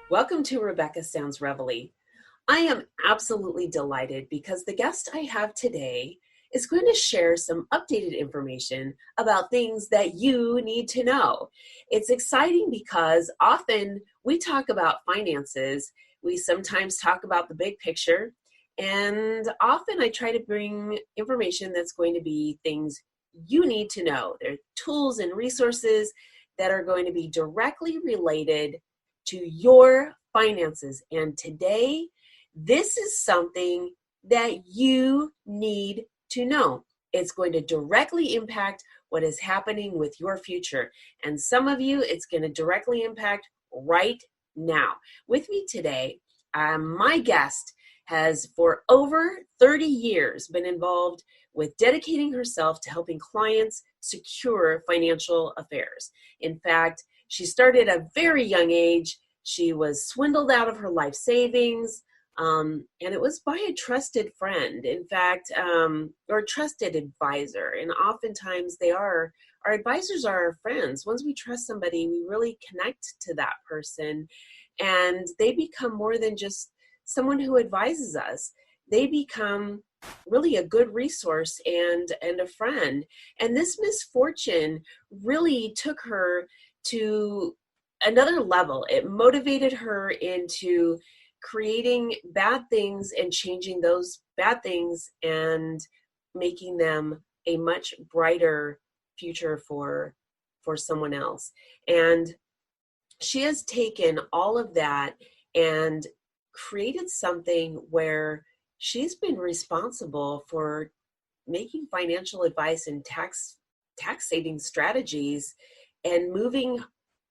Welcome to Rebecca Sounds Reveille. I am absolutely delighted because the guest I have today is going to share some updated information about things that you need to know. It's exciting because often we talk about finances, we sometimes talk about the big picture, and often I try to bring information that's going to be things you need to know. They're tools and resources that are going to be directly related to your finances. And today, this is something that you need to know. It's going to directly impact what is happening with your future. And some of you, it's going to directly impact right now. With me today, my guest has for over 30 years been involved with dedicating herself to helping clients secure financial affairs. In fact, she started at a very young age. She was swindled out of her life savings, and it was by a trusted friend, in fact, or a trusted advisor. And oftentimes our advisors are our friends. Once we trust somebody, we really connect to that person, and they become more than just someone who advises us. They become really a good resource and a friend. And this misfortune really took her to another level. It motivated her into creating bad things and changing those bad things and making them a much brighter future for someone else. And she has taken all of that and created something where she's been responsible for making financial advice and tax saving strategies and moving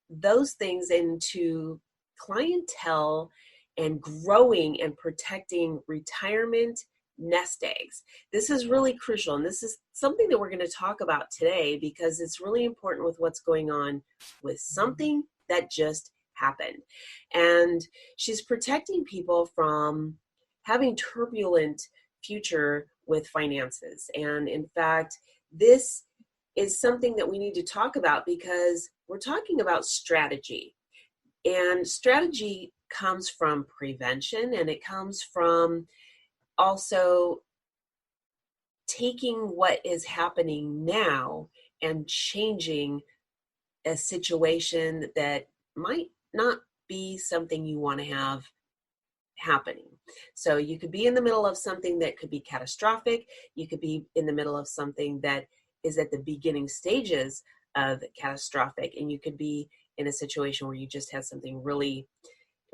those things into clientele and growing and protecting retirement nest eggs. This is really crucial, and this is something that we're going to talk about today because it's really important with what's going on with something that just happened. And she's protecting people from having turbulent future with finances. And in fact, this is something that we need to talk about because we're talking about strategy. And strategy comes from prevention, and it comes from also taking what is happening now and changing a situation that might not be something you want to have happening. So you could be in the middle of something that could be catastrophic. You could be in the middle of something that is at the beginning stages of catastrophic, and you could be in a situation where you just had something really,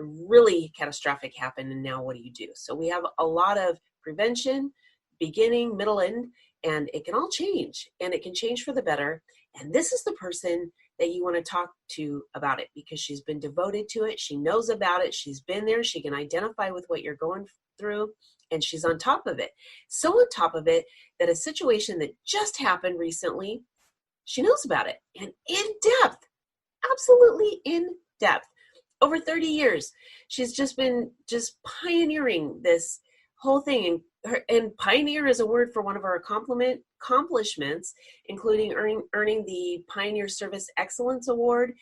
really catastrophic happen, and now what do you do? So we have a lot of prevention, beginning, middle, end, and it can all change, and it can change for the better. And this is the person that you want to talk to about it because she's been devoted to it. She knows about it. She's been there. She can identify with what you're going through, and she's on top of it. So on top of it that a situation that just happened recently, she knows about it, and in depth, absolutely in depth. Over 30 years, she's just been pioneering this whole thing. And pioneer is a word for one of our accomplishments, including earning the Pioneer Service Excellence Award,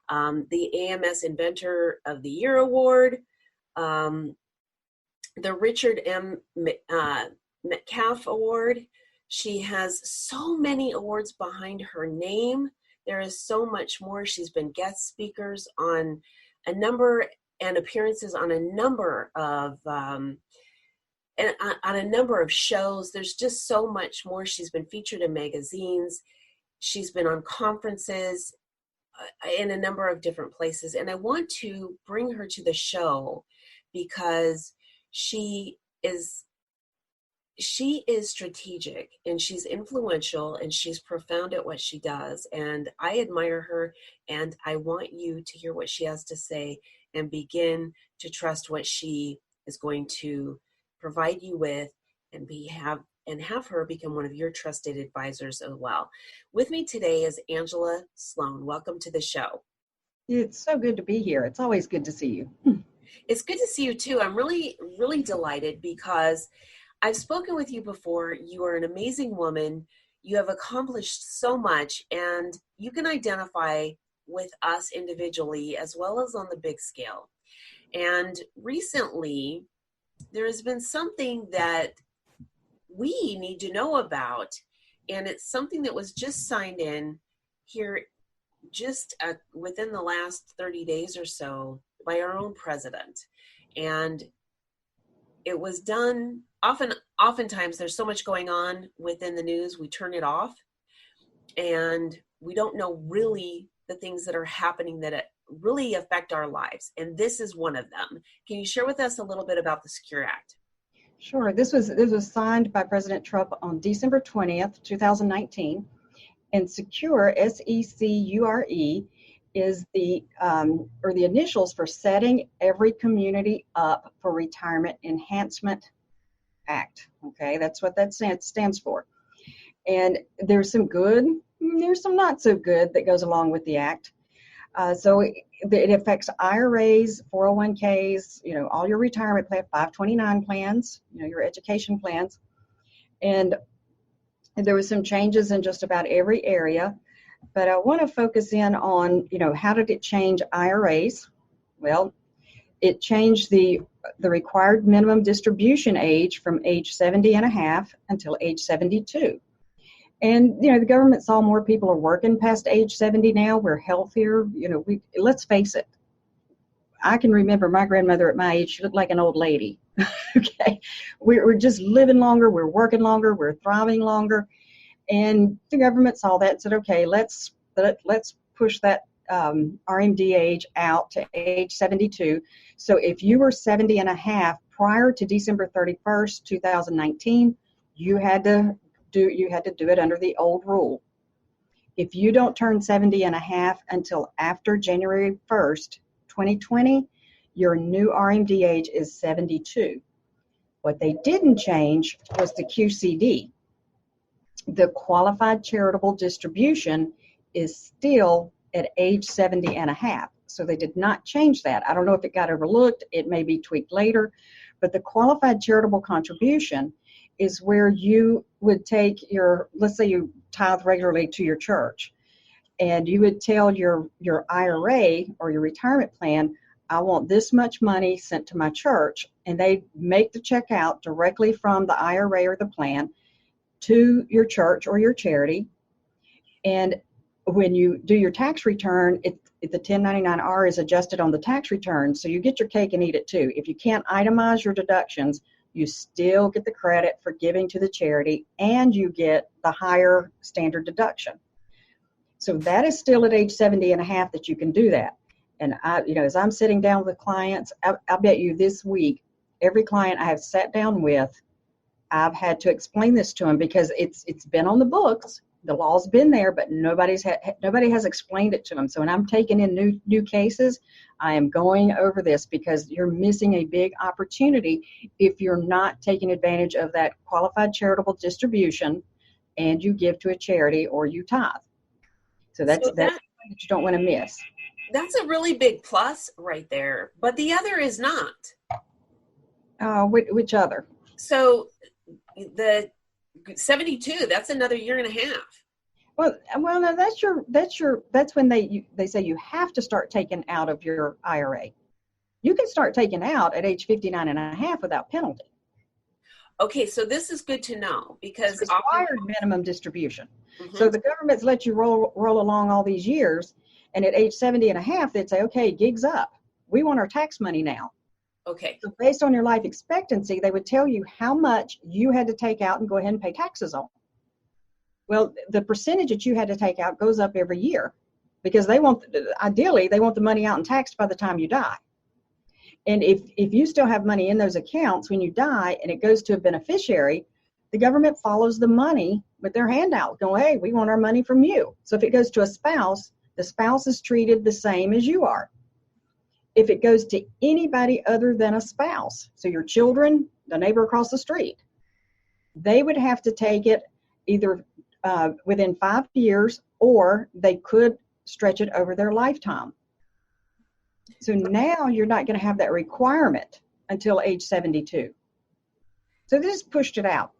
the AMS Inventor of the Year Award, the Richard M. Metcalf Award. She has so many awards behind her name. There is so much more. She's been guest speakers on a number and appearances on a number of shows. There's just so much more. She's been featured in magazines. She's been on conferences in a number of different places. And I want to bring her to the show because she is strategic, and she's influential, and she's profound at what she does. And I admire her, and I want you to hear what she has to say and begin to trust what she is going to provide you with, and have her become one of your trusted advisors as well. With me today is Angela Sloan. Welcome to the show. It's so good to be here. It's always good to see you. It's good to see you too. I'm really, really delighted because I've spoken with you before. You are an amazing woman. You have accomplished so much, and you can identify with us individually as well as on the big scale. And recently, there has been something that we need to know about, and it's something that was just signed in here just within the last 30 days or so by our own president. And it was done oftentimes there's so much going on within the news, we turn it off and we don't know really the things that are happening that really affect our lives. And this is one of them. Can you share with us a little bit about the Secure Act? Sure. This was signed by President Trump on December 20th, 2019. And SECURE, SECURE, is the initials for Setting Every Community Up for Retirement Enhancement Act. Okay, that's what that stands for. And there's some good, there's some not so good that goes along with the act. So it affects IRAs, 401ks, all your retirement plan, 529 plans, your education plans. And there was some changes in just about every area. But I want to focus in on, how did it change IRAs? Well, it changed the required minimum distribution age from age 70 and a half until age 72. And, the government saw more people are working past age 70 now. We're healthier. Let's face it. I can remember my grandmother at my age, she looked like an old lady. Okay. We're just living longer. We're working longer. We're thriving longer. And the government saw that and said, okay, let's push that RMD age out to age 72. So if you were 70 and a half prior to December 31st, 2019, you had to do it under the old rule. If you don't turn 70 and a half until after January 1st, 2020, your new RMD age is 72. What they didn't change was the QCD. The qualified charitable distribution is still at age 70 and a half. So they did not change that. I don't know if it got overlooked. It may be tweaked later. But the qualified charitable contribution is where you would take let's say you tithe regularly to your church, and you would tell your IRA or your retirement plan, I want this much money sent to my church, and they make the check out directly from the IRA or the plan to your church or your charity. And when you do your tax return, the 1099-R is adjusted on the tax return, so you get your cake and eat it too. If you can't itemize your deductions, you still get the credit for giving to the charity, and you get the higher standard deduction. So that is still at age 70 and a half that you can do that. And as I'm sitting down with clients, I bet you this week, every client I have sat down with, I've had to explain this to them because it's been on the books. The law's been there, but nobody has explained it to them. So when I'm taking in new cases, I am going over this because you're missing a big opportunity if you're not taking advantage of that qualified charitable distribution and you give to a charity or you tithe. So that's that you don't want to miss. That's a really big plus right there, but the other is not. Which other? So the 72, that's another year and a half. Well, no, that's when they say you have to start taking out of your IRA. You can start taking out at age 59 and a half without penalty. Okay, so this is good to know because it's required minimum distribution. Mm-hmm. So the government's let you roll along all these years, and at age 70 and a half, they'd say, okay, gig's up. We want our tax money now. Okay. So based on your life expectancy, they would tell you how much you had to take out and go ahead and pay taxes on. Well, the percentage that you had to take out goes up every year because ideally, they want the money out and taxed by the time you die. And if you still have money in those accounts when you die and it goes to a beneficiary, the government follows the money with their handout, going, hey, we want our money from you. So if it goes to a spouse, the spouse is treated the same as you are. If it goes to anybody other than a spouse, so your children, the neighbor across the street, they would have to take it either within 5 years or they could stretch it over their lifetime. So now you're not going to have that requirement until age 72. So they just pushed it out.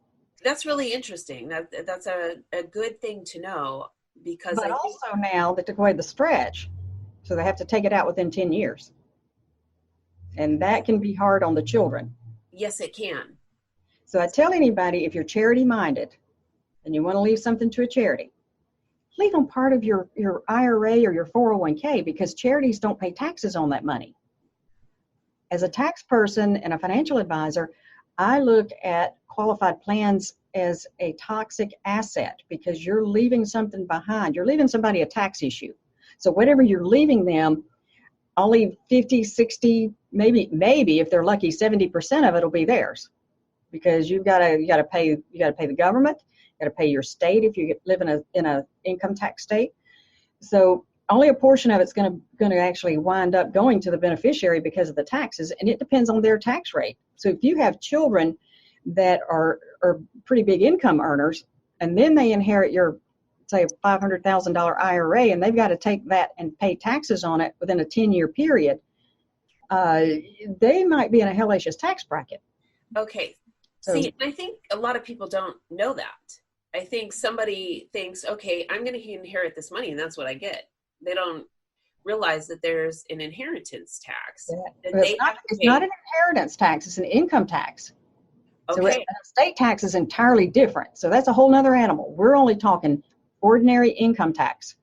That's really interesting. That's a good thing to know, because But I think, also now they took away the stretch, so they have to take it out within 10 years. And that can be hard on the children. yes, it can. So I tell anybody, if you're charity minded and you want to leave something to a charity, leave them part of your IRA or your 401k, because charities don't pay taxes on that money. As a tax person and a financial advisor, I look at qualified plans as a toxic asset, because you're leaving something behind. You're leaving somebody a tax issue. So whatever you're leaving them, only 50, 60, maybe if they're lucky, 70% of it will be theirs, because you got to pay the government, you got to pay your state if you live in a income tax state. So only a portion of it's going to actually wind up going to the beneficiary because of the taxes, and it depends on their tax rate. So if you have children that are pretty big income earners, and then they inherit your, say, a $500,000 IRA, and they've got to take that and pay taxes on it within a 10-year period, they might be in a hellacious tax bracket. Okay. So, see, I think a lot of people don't know that. I think somebody thinks, okay, I'm going to inherit this money and that's what I get. They don't realize that there's an inheritance tax. yeah. It's not an inheritance tax, it's an income tax. So Okay. estate tax is entirely different. So that's a whole nother animal. We're only talking ordinary income tax.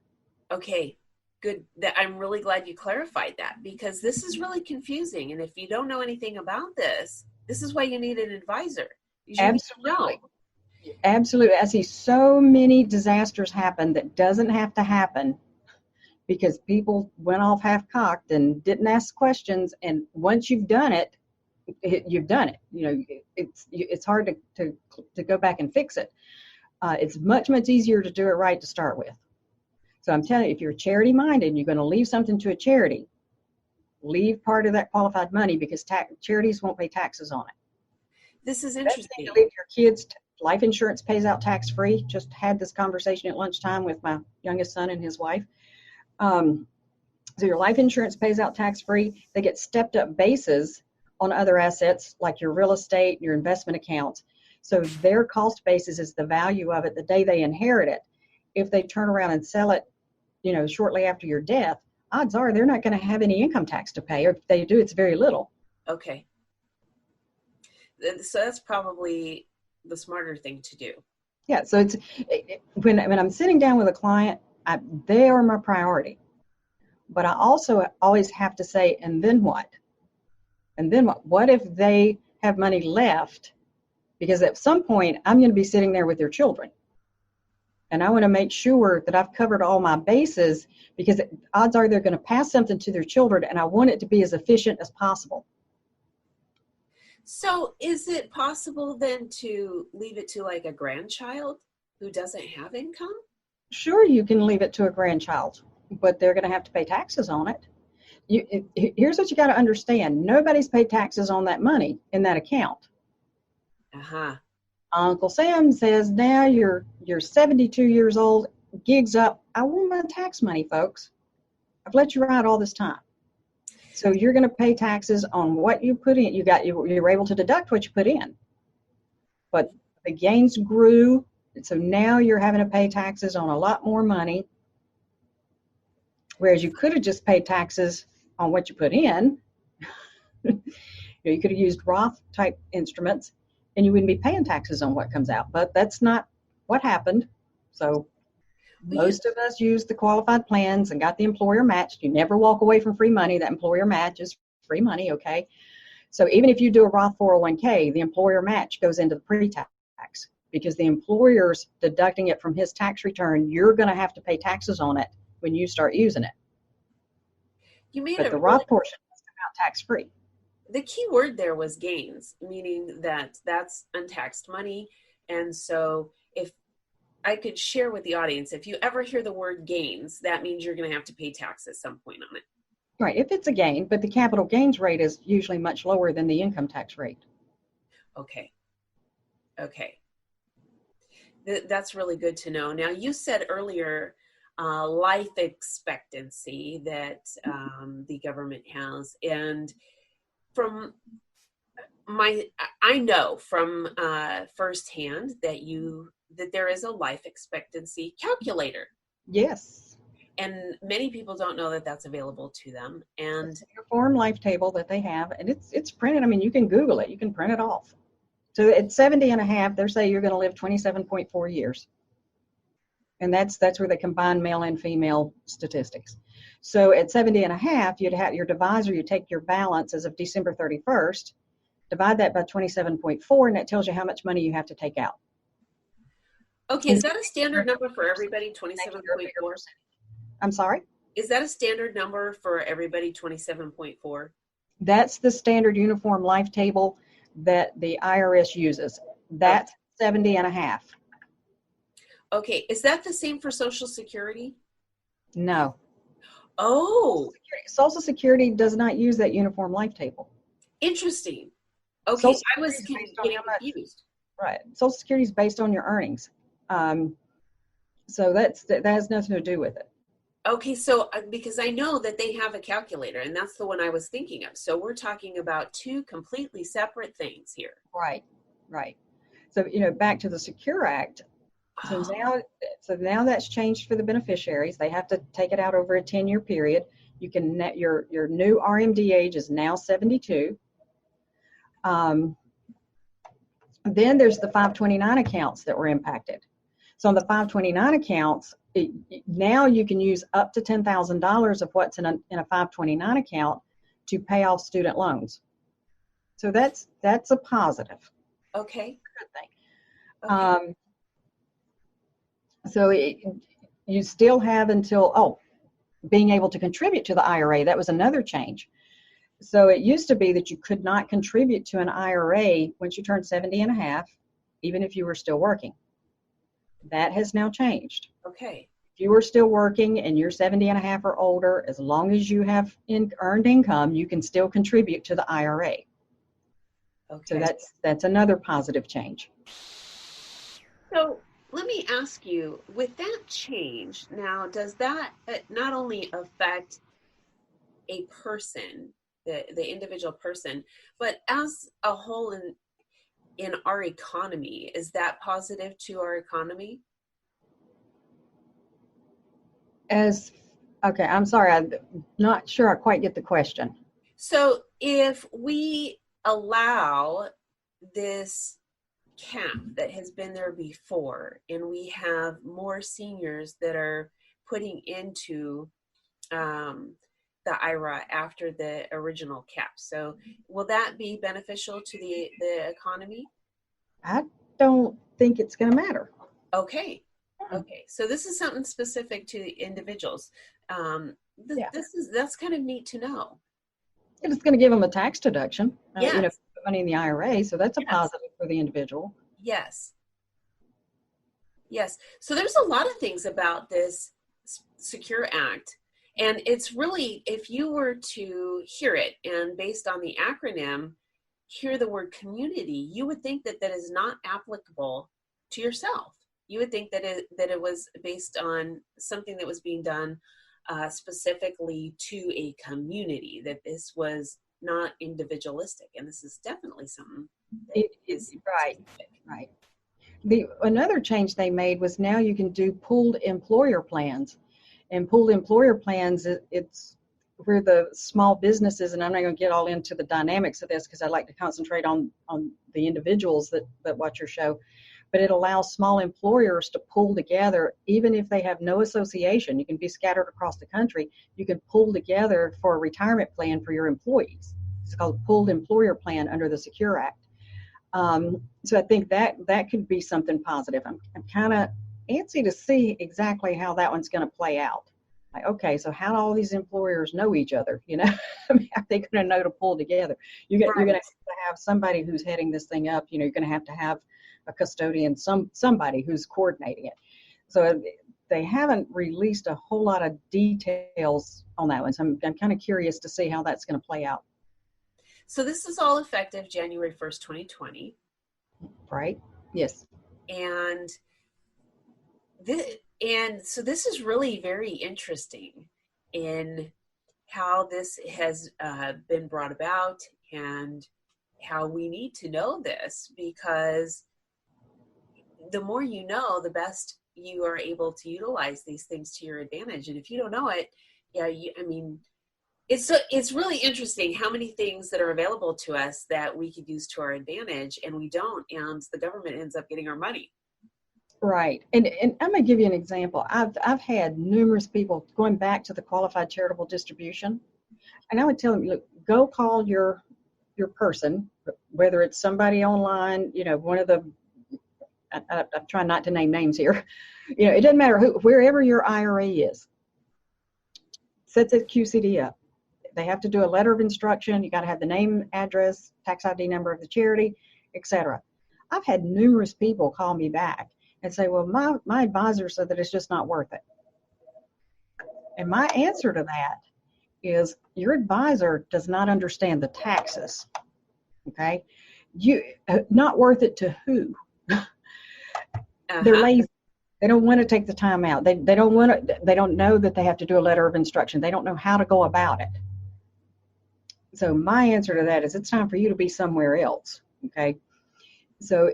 Okay. Good. I'm really glad you clarified that, because this is really confusing. And if you don't know anything about this, this is why you need an advisor. You need to know. Absolutely. I see so many disasters happen that doesn't have to happen, because people went off half-cocked and didn't ask questions. And once you've done it, you've done it. You know, it's hard to go back and fix it. It's much easier to do it right to start with. So I'm telling you, if you're charity minded and you're going to leave something to a charity, leave part of that qualified money, because charities won't pay taxes on it. This is interesting. Leave your kids. Life insurance pays out tax free. Just had this conversation at lunchtime with my youngest son and his wife. So your life insurance pays out tax free. They get stepped up bases on other assets like your real estate, your investment accounts. So their cost basis is the value of it the day they inherit it. If they turn around and sell it, shortly after your death, odds are they're not going to have any income tax to pay, or if they do, it's very little. Okay. So that's probably the smarter thing to do. Yeah. So it's when I'm sitting down with a client, they are my priority. But I also always have to say, and then what? And then what? What if they have money left? Because at some point, I'm going to be sitting there with their children. And I want to make sure that I've covered all my bases, because odds are they're going to pass something to their children, and I want it to be as efficient as possible. So is it possible then to leave it to like a grandchild who doesn't have income? Sure, you can leave it to a grandchild, but they're going to have to pay taxes on it. Here's what you got to understand. Nobody's paid taxes on that money in that account. Uh-huh. Uncle Sam says, now you're 72 years old, gigs up. I want my tax money, folks. I've let you ride all this time. So you're going to pay taxes on what you put in. You're able to deduct what you put in. But the gains grew, so now you're having to pay taxes on a lot more money. Whereas you could have just paid taxes on what you put in. You could have used Roth type instruments, and you wouldn't be paying taxes on what comes out. But that's not what happened. So most of us used the qualified plans and got the employer matched. You never walk away from free money. That employer match is free money, okay? So even if you do a Roth 401k, the employer match goes into the pre-tax, because the employer's deducting it from his tax return. You're going to have to pay taxes on it when you start using it. But the Roth portion is about tax-free. The key word there was gains, meaning that that's untaxed money. And so if I could share with the audience, if you ever hear the word gains, that means you're going to have to pay tax at some point on it. Right, if it's a gain, but the capital gains rate is usually much lower than the income tax rate. Okay. That's really good to know. Now, you said earlier life expectancy that the government has. And from I know from firsthand that there is a life expectancy calculator. Yes. And many people don't know that that's available to them. And It's a uniform life table that they have, and it's printed. I mean, you can Google it. You can print it off. So at 70 and a half, they're saying you're going to live 27.4 years. And that's where they combine male and female statistics. So at 70 and a half, you'd have your divisor, you take your balance as of December 31st, divide that by 27.4, and that tells you how much money you have to take out. okay, is that a standard number for everybody, 27.4? I'm sorry? Is that a standard number for everybody, 27.4? That's the standard uniform life table that the IRS uses. That's 70 and a half. Okay, is that the same for Social Security? No. Oh, Social Security does not use that uniform life table. interesting. Okay, I was getting confused. Right. Social Security is based on your earnings. So that has nothing to do with it. Okay, so because I know that they have a calculator, and that's the one I was thinking of. So we're talking about two completely separate things here. Right. So, back to the Secure Act. So now that's changed for the beneficiaries. They have to take it out over a 10-year period. You can net your new RMD age is now 72. Then there's the 529 accounts that were impacted. So on the 529 accounts, now you can use up to $10,000 of what's in a 529 account to pay off student loans. So that's a positive. Okay. Good thing. Okay. So you still have until, being able to contribute to the IRA. That was another change. So it used to be that you could not contribute to an IRA once you turned 70 and a half, even if you were still working. That has now changed. Okay. If you are still working and you're 70 and a half or older, as long as you have earned income, you can still contribute to the IRA. Okay. So that's another positive change. So let me ask you, with that change, now, does that not only affect a person, the individual person, but as a whole in our economy, is that positive to our economy? Okay, I'm sorry, I'm not sure I quite get the question. So if we allow this cap that has been there before, and we have more seniors that are putting into the IRA after the original cap, so will that be beneficial to the economy? I don't think it's going to matter. Okay. So this is something specific to individuals. That's kind of neat to know. It's going to give them a tax deduction. Yes. Money in the IRA, so that's a positive for the individual. Yes. So there's a lot of things about this Secure Act, and it's really, if you were to hear it and based on the acronym, hear the word community, you would think that is not applicable to yourself. You would think that it was based on something that was being done specifically to a community, that this was not individualistic, and this is definitely something that is right. Another change they made was now you can do pooled employer plans, and pooled employer plans, it's where the small businesses, and I'm not going to get all into the dynamics of this because I like to concentrate on the individuals that watch your show, but it allows small employers to pool together, even if they have no association. You can be scattered across the country. You can pool together for a retirement plan for your employees. It's called a pooled employer plan under the Secure Act. So I think that could be something positive. I'm kind of antsy to see exactly how that one's going to play out. Like, okay, so how do all these employers know each other? I mean, are they going to know to pull together? You're going to have somebody who's heading this thing up. You're going to have a custodian, somebody who's coordinating it. So they haven't released a whole lot of details on that one. So I'm kind of curious to see how that's going to play out. So this is all effective January 1st, 2020. Right? Yes. And so this is really very interesting in how this has been brought about and how we need to know this, because the more you know, the best you are able to utilize these things to your advantage. And if you don't know it, yeah, it's really interesting how many things that are available to us that we could use to our advantage, and we don't, and the government ends up getting our money. Right. And I'm going to give you an example. I've had numerous people going back to the qualified charitable distribution, and I would tell them, look, go call your person, whether it's somebody online, one of the, I'm trying not to name names here, it doesn't matter wherever your IRA is, set the QCD up. They have to do a letter of instruction. You got to have the name, address, tax ID number of the charity, etc. I've had numerous people call me back and say, well, my advisor said that it's just not worth it. And my answer to that is, your advisor does not understand the taxes. Okay? Not worth it to who? They're lazy. They don't want to take the time out. They don't know that they have to do a letter of instruction. They don't know how to go about it. So my answer to that is, it's time for you to be somewhere else. Okay? So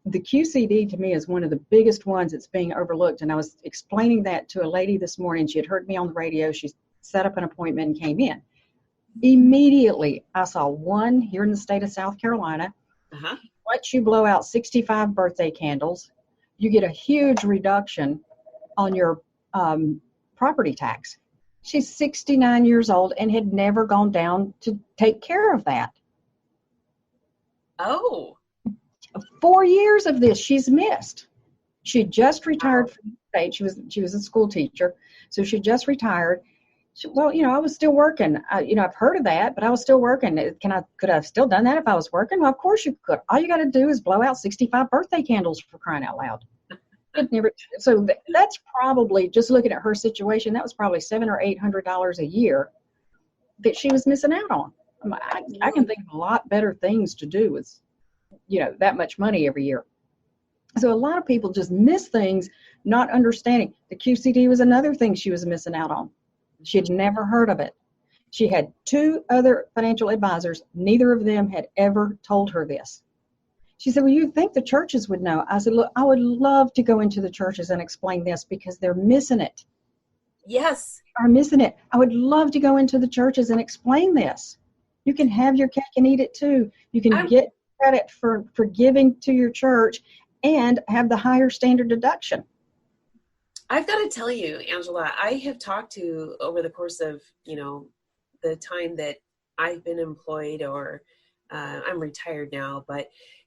the QCD to me is one of the biggest ones that's being overlooked. And I was explaining that to a lady this morning. She had heard me on the radio. She set up an appointment and came in. Immediately, I saw one here in the state of South Carolina. Once you blow out 65 birthday candles, you get a huge reduction on your property tax. She's 69 years old and had never gone down to take care of that. Oh. 4 years of this she's missed. She just retired from the state. She was a school teacher, so she just retired. Well, I was still working. I've heard of that, but I was still working. Could I have still done that if I was working? Well, of course you could. All you got to do is blow out 65 birthday candles, for crying out loud. So that's probably, just looking at her situation, that was probably $700 or $800 a year that she was missing out on. I can think of a lot better things to do with, that much money every year. So a lot of people just miss things, not understanding. The QCD was another thing she was missing out on. She had never heard of it. She had 2 other financial advisors. Neither of them had ever told her this. She said, well, you'd think the churches would know. I said, look, I would love to go into the churches and explain this, because they're missing it. Yes. Are missing it. I would love to go into the churches and explain this. You can have your cake and eat it too. You can get credit for giving to your church and have the higher standard deduction. I've got to tell you, Angela, I have talked to, over the course of, the time that I've been employed, or I'm retired now,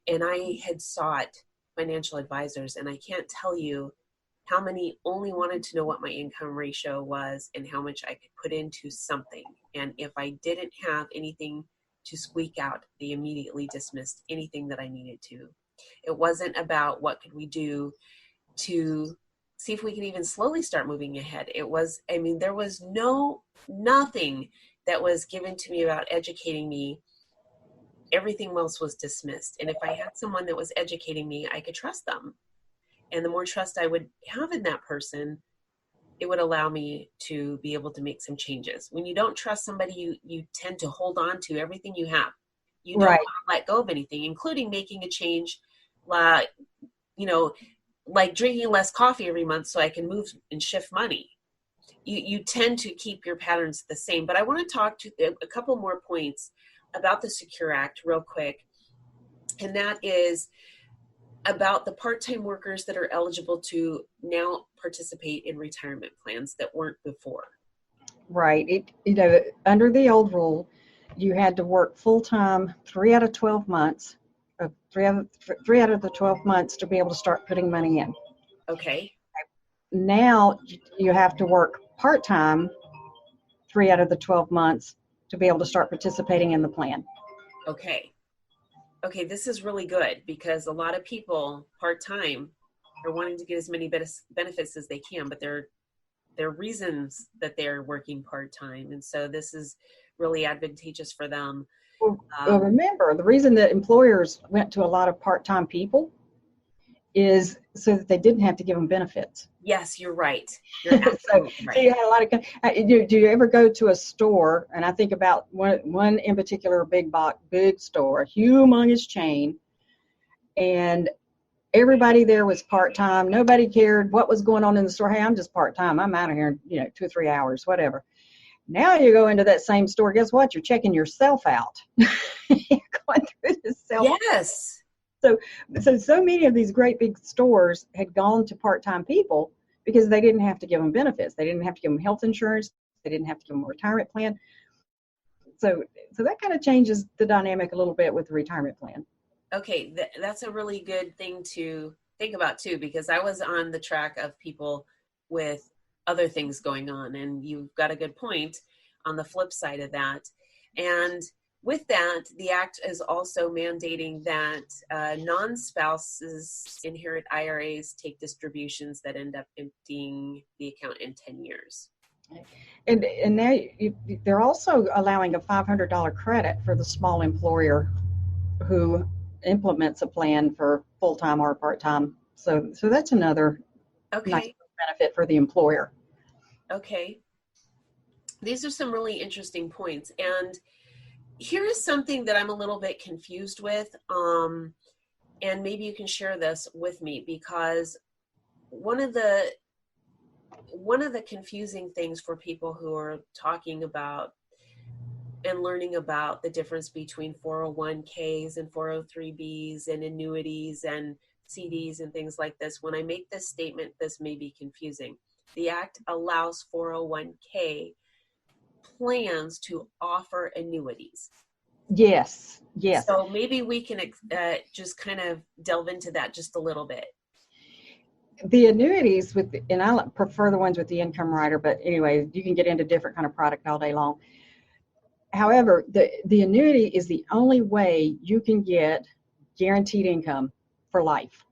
and I had sought financial advisors, and I can't tell you how many only wanted to know what my income ratio was and how much I could put into something. And if I didn't have anything to squeak out, they immediately dismissed anything that I needed to. It wasn't about what could we do to see if we can even slowly start moving ahead. There was nothing that was given to me about educating me. Everything else was dismissed. And if I had someone that was educating me, I could trust them. And the more trust I would have in that person, it would allow me to be able to make some changes. When you don't trust somebody, you tend to hold on to everything you have. You don't want to let go of anything, including making a change, like drinking less coffee every month so I can move and shift money. You tend to keep your patterns the same. But I want to talk to a couple more points about the Secure Act real quick. And that is about the part-time workers that are eligible to now participate in retirement plans that weren't before. Right. Under the old rule, you had to work full-time 3 out of 12 months, 3 out of the 12 months to be able to start putting money in. Okay. Now you have to work part-time 3 out of the 12 months to be able to start participating in the plan. Okay, this is really good, because a lot of people part-time are wanting to get as many benefits as they can, but there are reasons that they're working part-time. And so this is really advantageous for them. Well, remember, the reason that employers went to a lot of part-time people is so that they didn't have to give them benefits. Yes, you're right. You're so, absolutely so right. you had a lot of. Do you ever go to a store? And I think about one in particular, big store, humongous chain, and everybody there was part-time. Nobody cared what was going on in the store. Hey, I'm just part-time. I'm out of here in 2 or 3 hours, whatever. Now you go into that same store. Guess what? You're checking yourself out. You're going through the self. Yes. So many of these great big stores had gone to part-time people because they didn't have to give them benefits. They didn't have to give them health insurance. They didn't have to give them a retirement plan. So that kind of changes the dynamic a little bit with the retirement plan. Okay, that's a really good thing to think about too, because I was on the track of people with other things going on, and you've got a good point on the flip side of that. And with that, the act is also mandating that non-spouses inherit IRAs take distributions that end up emptying the account in 10 years. And now they're also allowing a $500 credit for the small employer who implements a plan for full-time or part-time. So that's another nice benefit for the employer. Okay. These are some really interesting points. And here is something that I'm a little bit confused with. And maybe you can share this with me, because one of the confusing things for people who are talking about and learning about the difference between 401ks and 403bs and annuities and CDs and things like this, when I make this statement, this may be confusing. The Act allows 401k plans to offer annuities. Yes. So maybe we can just kind of delve into that just a little bit. The annuities and I prefer the ones with the income rider, but anyway, you can get into different kind of product all day long. However, the annuity is the only way you can get guaranteed income for life.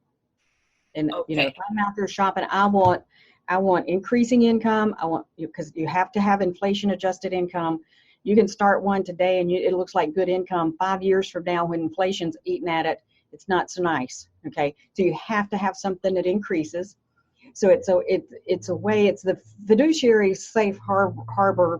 And if I'm out there shopping, I want increasing income. I want because you have to have inflation adjusted income. You can start one today and it looks like good income. 5 years from now, when inflation's eating at it, it's not so nice. Okay, so you have to have something that increases. So it's a way. It's the fiduciary safe harbor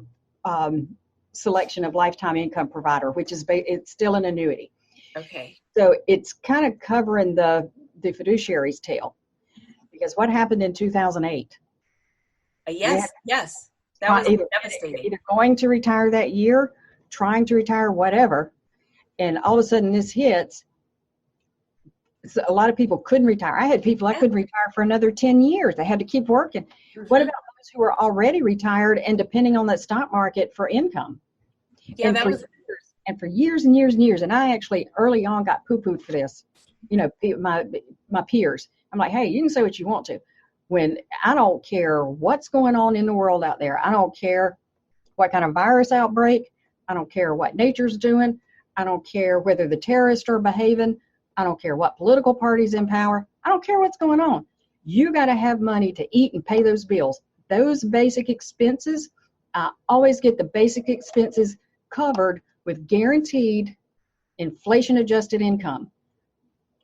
selection of lifetime income provider, which is it's still an annuity. Okay. So it's kind of covering the fiduciary's tail, because what happened in 2008? Yes. That was devastating. Either going to retire that year, trying to retire, whatever, and all of a sudden this hits. So a lot of people couldn't retire. I had people I couldn't retire for another 10 years. They had to keep working. Mm-hmm. What about those who were already retired and depending on that stock market for income? Yeah, and for years and years and years. And I actually early on got poo-pooed for this. My peers. I'm like, hey, you can say what you want to. When I don't care what's going on in the world out there. I don't care what kind of virus outbreak. I don't care what nature's doing. I don't care whether the terrorists are behaving. I don't care what political party's in power. I don't care what's going on. You got to have money to eat and pay those bills. Those basic expenses, I always get the basic expenses covered with guaranteed inflation-adjusted income.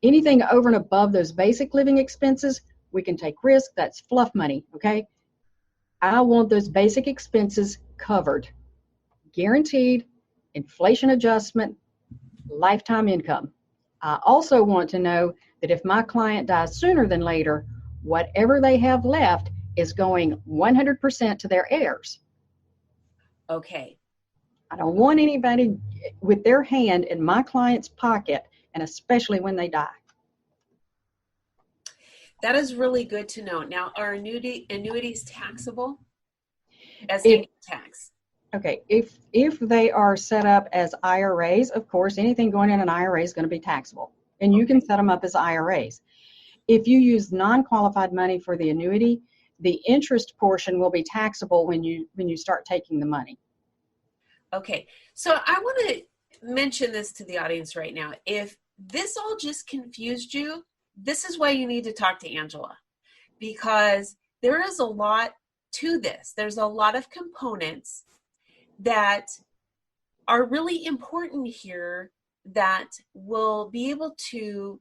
Anything over and above those basic living expenses, we can take risk. That's fluff money, okay? I want those basic expenses covered. Guaranteed, inflation adjustment, lifetime income. I also want to know that if my client dies sooner than later, whatever they have left is going 100% to their heirs. Okay. I don't want anybody with their hand in my client's pocket, and especially when they die. That is really good to know. Now, are annuities taxable as income tax? Okay, if they are set up as IRAs, of course, anything going in an IRA is going to be taxable, and you can set them up as IRAs. If you use non-qualified money for the annuity, the interest portion will be taxable when you start taking the money. Okay, so I want to mention this to the audience right now. If this all just confused you, this is why you need to talk to Angela, because there is a lot to this. There's a lot of components that are really important here that will be able to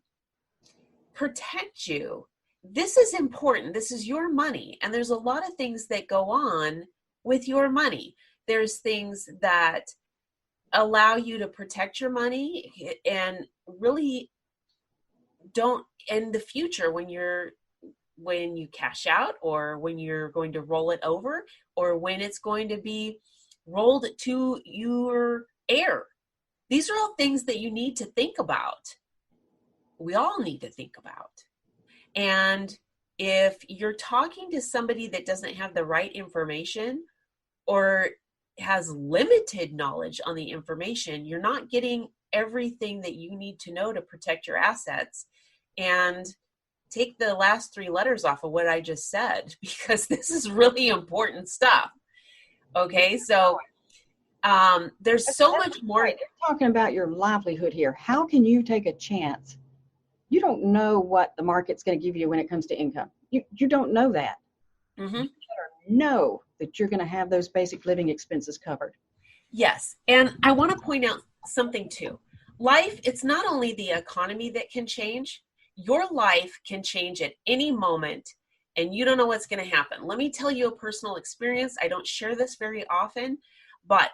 protect you. This is important. This is your money. And there's a lot of things that go on with your money. There's things that allow you to protect your money and really don't in the future when you cash out, or when you're going to roll it over, or when it's going to be rolled to your heir. These are all things that you need to think about. We all need to think about. And if you're talking to somebody that doesn't have the right information or has limited knowledge on the information, you're not getting everything that you need to know to protect your assets. And take the last three letters off of what I just said, because this is really important stuff. Okay, so there's so much more. Right. They're talking about your livelihood here. How can you take a chance? You don't know what the market's going to give you when it comes to income. You don't know that. Mm-hmm. You better know that you're going to have those basic living expenses covered. Yes, and I want to point out something too. Life, it's not only the economy that can change. Your life can change at any moment, and you don't know what's going to happen. Let me tell you a personal experience. I don't share this very often, but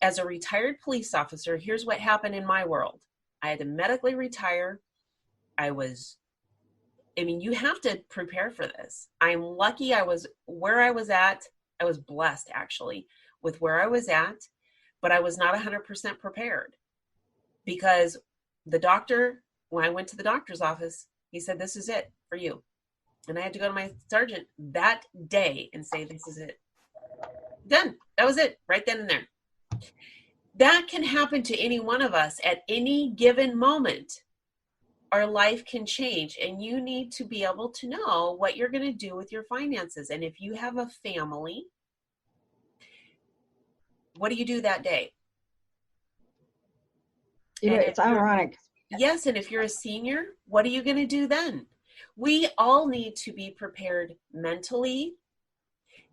as a retired police officer, here's what happened in my world. I had to medically retire. You have to prepare for this. I'm lucky I was where I was at. I was blessed, actually, with where I was at, but I was not 100% prepared, because the doctor, when I went to the doctor's office, he said, this is it for you. And I had to go to my sergeant that day and say, this is it. Done. That was it, right then and there. That can happen to any one of us at any given moment. Our life can change, and you need to be able to know what you're going to do with your finances. And if you have a family, what do you do that day? It's ironic. Yes, and if you're a senior, what are you going to do then? We all need to be prepared mentally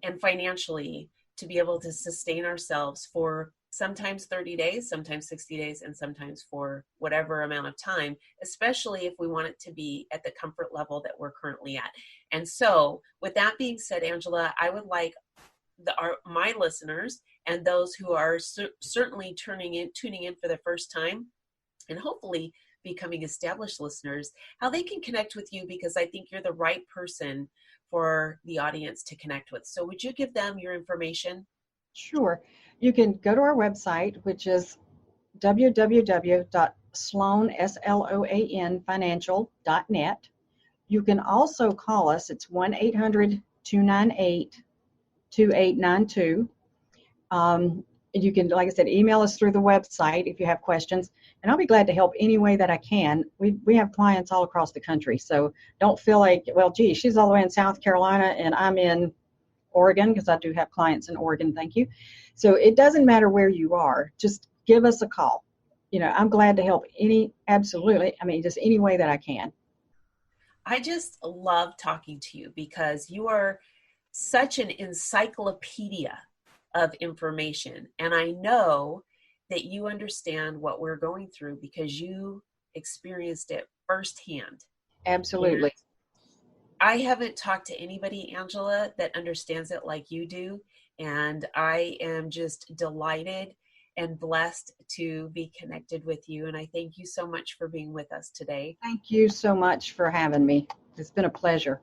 and financially to be able to sustain ourselves for sometimes 30 days, sometimes 60 days, and sometimes for whatever amount of time, especially if we want it to be at the comfort level that we're currently at. And so with that being said, Angela, I would like my listeners and those who are certainly tuning in for the first time, and hopefully becoming established listeners, how they can connect with you, because I think you're the right person for the audience to connect with. So would you give them your information? Sure. You can go to our website, which is www.sloan.financial.net. You can also call us. It's 1-800-298-2892. You can, like I said, email us through the website if you have questions, and I'll be glad to help any way that I can. We have clients all across the country, so don't feel like, well, gee, she's all the way in South Carolina and I'm in Oregon, because I do have clients in Oregon, thank you. So it doesn't matter where you are, just give us a call. I'm glad to help absolutely, just any way that I can. I just love talking to you, because you are such an encyclopedia of information. And I know that you understand what we're going through because you experienced it firsthand. Absolutely. And I haven't talked to anybody, Angela, that understands it like you do. And I am just delighted and blessed to be connected with you. And I thank you so much for being with us today. Thank you so much for having me. It's been a pleasure.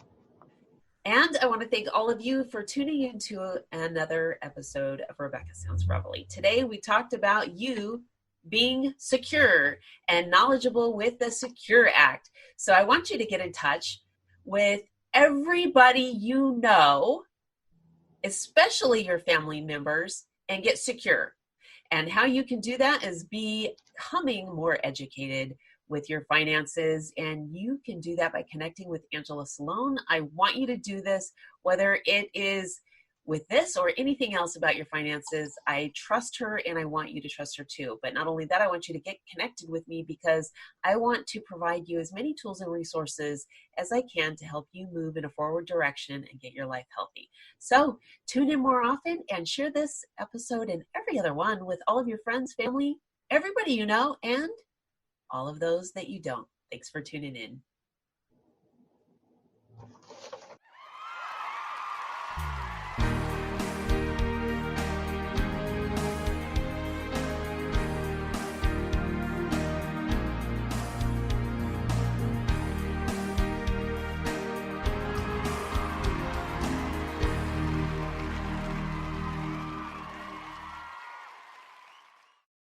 And I want to thank all of you for tuning into another episode of Rebecca Sounds Reveille. Today, we talked about you being secure and knowledgeable with the Secure Act. So I want you to get in touch with everybody you know, especially your family members, and get secure. And how you can do that is becoming more educated with your finances, and you can do that by connecting with Angela Sloan. I want you to do this, whether it is with this or anything else about your finances. I trust her, and I want you to trust her too. But not only that, I want you to get connected with me, because I want to provide you as many tools and resources as I can to help you move in a forward direction and get your life healthy. So tune in more often and share this episode and every other one with all of your friends, family, everybody you know, and all of those that you don't. Thanks for tuning in.